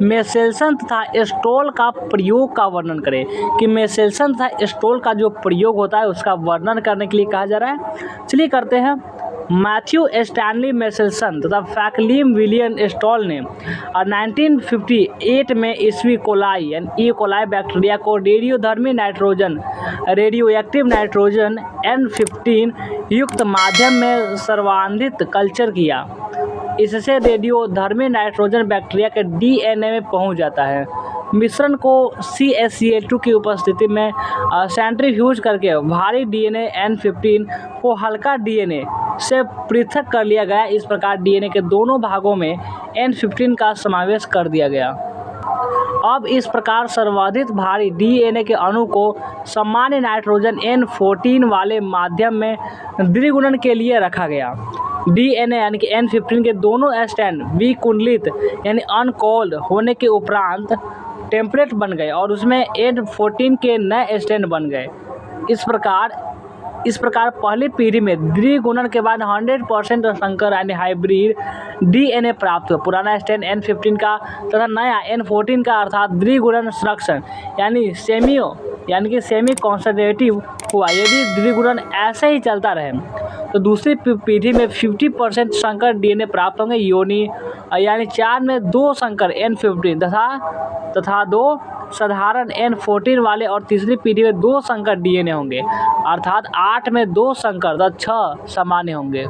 Meselson तथा stall का प्रयोग का वर्णन करें कि मेसेल्सन तथा स्टोल का जो प्रयोग होता है उसका वर्णन करने के लिए कहा जा रहा है। चलिए करते हैं। मैथ्यू स्टैनली मेसेल्सन तथा फ्रैंकलिन विलियम स्टॉल ने 1958 में ईस्वी कोलाई यानी ई कोलाई बैक्टीरिया को रेडियोएक्टिव नाइट्रोजन N15 युक्त माध्यम में सर्वांधित कल्चर किया। इससे रेडियोधर्मी नाइट्रोजन बैक्टीरिया के DNA में पहुंच जाता है। मिश्रण को CaCl2 की उपस्थिति में सेंट्रीफ्यूज करके भारी DNA N15 को हल्का DNA से पृथक कर लिया गया। इस प्रकार DNA के दोनों भागों में N15 का समावेश कर दिया गया। अब इस प्रकार सर्वाधिक भारी DNA के अणु को सामान्य नाइट्रोजन N14 वाले माध्यम में द्विगुणन के लिए रखा गया। DNA यानी कि N15 के दोनों स्टैंड विकुंडलित यानी अनकॉल्ड होने के उपरांत टेम्पलेट बन गए और उसमें N14 के नए स्टैंड बन गए। इस प्रकार पहली पीढ़ी में द्विगुणन के बाद 100% संकर यानी हाइब्रिड DNA प्राप्त हुआ। पुराना स्टैंड N15 का तथा नया N14 का अर्थात द्विगुणन संरक्षण यानी कि सेमी कॉन्सर्वेटिव हुआ। यदि द्विगुणन ऐसे ही चलता रहे तो दूसरी पीढ़ी में 50% संकर DNA प्राप्त होंगे यानी 4 में 2 संकर N15 तथा 2 साधारण N14 वाले और तीसरी पीढ़ी में 2 संकर DNA होंगे अर्थात 8 में 2 संकर तथा 6 सामान्य होंगे।